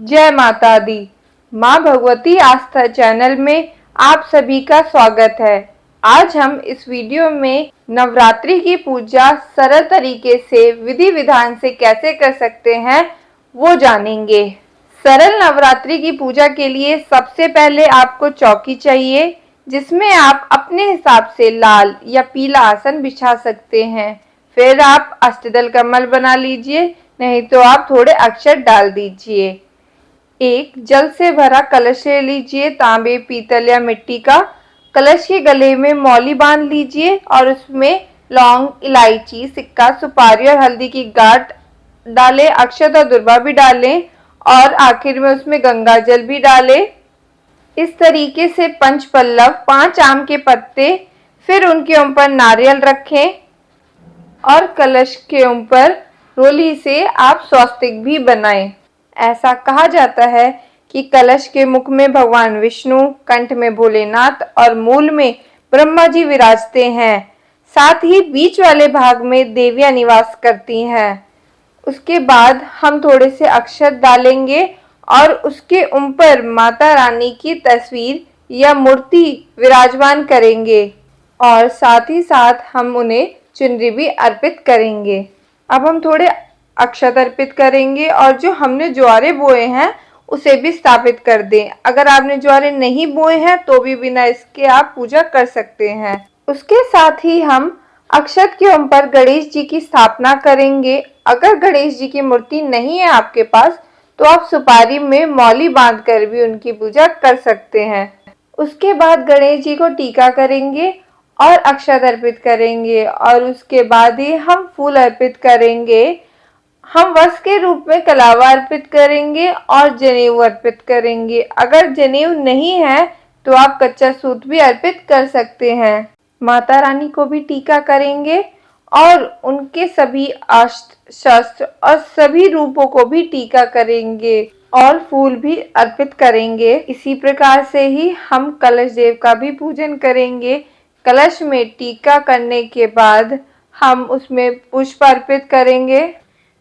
जय माता दी। माँ भगवती आस्था चैनल में आप सभी का स्वागत है। आज हम इस वीडियो में नवरात्रि की पूजा सरल तरीके से विधि विधान से कैसे कर सकते हैं वो जानेंगे। सरल नवरात्रि की पूजा के लिए सबसे पहले आपको चौकी चाहिए, जिसमें आप अपने हिसाब से लाल या पीला आसन बिछा सकते हैं। फिर आप अष्टदल कमल बना लीजिए, नहीं तो आप थोड़े अक्षर डाल दीजिए। एक जल से भरा कलश ले लीजिए, तांबे, पीतल या मिट्टी का। कलश के गले में मौली बांध लीजिए और उसमें लौंग, इलायची, सिक्का, सुपारी और हल्दी की गांठ डालें। अक्षत और दुर्वा भी डालें और आखिर में उसमें गंगा जल भी डालें। इस तरीके से 5 पल्लव, 5 आम के पत्ते, फिर उनके ऊपर नारियल रखें और कलश के ऊपर रोली से आप स्वस्तिक भी बनाएं। ऐसा कहा जाता है कि कलश के मुख में भगवान विष्णु, कंठ में भोलेनाथ और मूल में ब्रह्मा जी विराजते हैं। साथ ही बीच वाले भाग में देवियां निवास करती हैं। उसके बाद हम थोड़े से अक्षत डालेंगे और उसके ऊपर माता रानी की तस्वीर या मूर्ति विराजमान करेंगे और साथ ही साथ हम उन्हें चुनरी भी अर्पित करेंगे। अब हम थोड़े अक्षत अर्पित करेंगे और जो हमने ज्वारे बोए हैं उसे भी स्थापित कर दें। अगर आपने ज्वारे नहीं बोए हैं तो भी बिना इसके आप पूजा कर सकते हैं। उसके साथ ही हम अक्षत के ऊपर गणेश जी की स्थापना करेंगे। अगर गणेश जी की मूर्ति नहीं है आपके पास तो आप सुपारी में मौली बांधकर भी उनकी पूजा कर सकते हैं। उसके बाद गणेश जी को टीका करेंगे और अक्षत अर्पित करेंगे और उसके बाद ही हम फूल अर्पित करेंगे। हम वस्त्र के रूप में कलावा अर्पित करेंगे और जनेऊ अर्पित करेंगे। अगर जनेऊ नहीं है तो आप कच्चा सूत भी अर्पित कर सकते हैं। माता रानी को भी टीका करेंगे और उनके सभी अस्त्र शस्त्र और सभी रूपों को भी टीका करेंगे और फूल भी अर्पित करेंगे। इसी प्रकार से ही हम कलश देव का भी पूजन करेंगे। कलश में टीका करने के बाद हम उसमें पुष्प अर्पित करेंगे।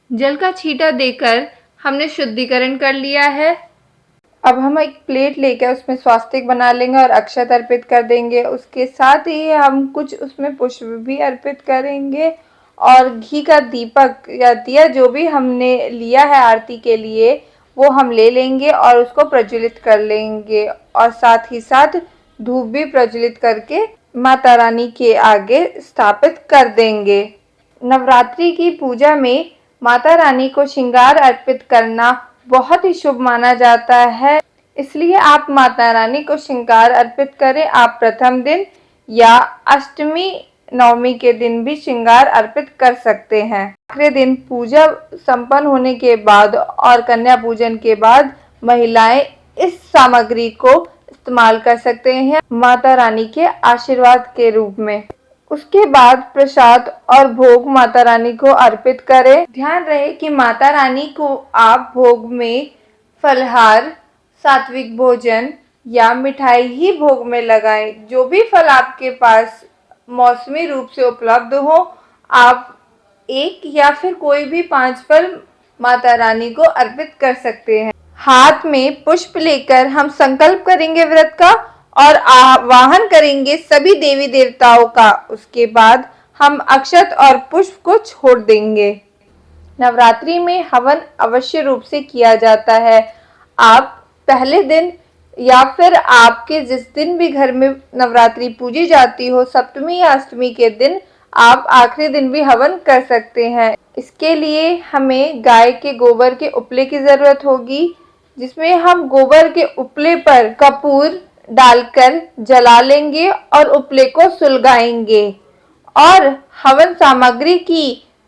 जल का छींटा देकर हमने शुद्धिकरण कर लिया है। अब हम एक प्लेट लेकर उसमें स्वास्तिक बना लेंगे और अक्षत अर्पित कर देंगे। उसके साथ ही हम कुछ उसमें पुष्प भी अर्पित करेंगे और घी का दीपक या दिया जो भी हमने लिया है आरती के लिए वो हम ले लेंगे और उसको प्रज्वलित कर लेंगे और साथ ही साथ धूप भी प्रज्वलित करके माता रानी के आगे स्थापित कर देंगे। नवरात्रि की पूजा में माता रानी को श्रृंगार अर्पित करना बहुत ही शुभ माना जाता है, इसलिए आप माता रानी को श्रृंगार अर्पित करें। आप प्रथम दिन या अष्टमी नवमी के दिन भी श्रृंगार अर्पित कर सकते हैं। आखिरी दिन पूजा संपन्न होने के बाद और कन्या पूजन के बाद महिलाएं इस सामग्री को इस्तेमाल कर सकते हैं माता रानी के आशीर्वाद के रूप में। उसके बाद प्रसाद और भोग माता रानी को अर्पित करें। ध्यान रहे कि माता रानी को आप भोग में फलहार, सात्विक भोजन या मिठाई ही भोग में लगाएं। जो भी फल आपके पास मौसमी रूप से उपलब्ध हो, आप एक या फिर कोई भी 5 फल माता रानी को अर्पित कर सकते हैं। हाथ में पुष्प लेकर हम संकल्प करेंगे व्रत का और आवाहन करेंगे सभी देवी देवताओं का। उसके बाद हम अक्षत और पुष्प को छोड़ देंगे। नवरात्रि में हवन अवश्य रूप से किया जाता है। आप पहले दिन या फिर आपके जिस दिन भी घर में नवरात्रि पूजी जाती हो, सप्तमी या अष्टमी के दिन आप आखिरी दिन भी हवन कर सकते हैं। इसके लिए हमें गाय के गोबर के उपले की जरूरत होगी, जिसमें हम गोबर के उपले पर कपूर डालकर जला लेंगे और उपले को सुलगाएंगे और हवन सामग्री की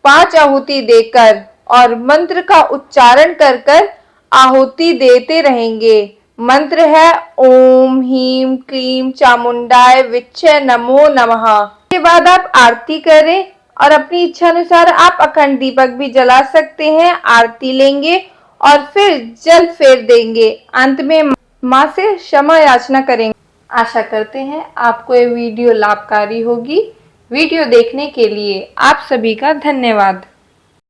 5 आहुति देकर और मंत्र का उच्चारण कर कर आहुति देते रहेंगे। मंत्र है ओम ह्रीं क्लीं चामुंडाय विच्चे नमो नमः। इसके बाद आप आरती करें और अपनी इच्छा अनुसार आप अखंड दीपक भी जला सकते हैं। आरती लेंगे और फिर जल फेर देंगे। अंत में माँ से क्षमा याचना करेंगे। आशा करते हैं आपको ये वीडियो लाभकारी होगी। वीडियो देखने के लिए आप सभी का धन्यवाद।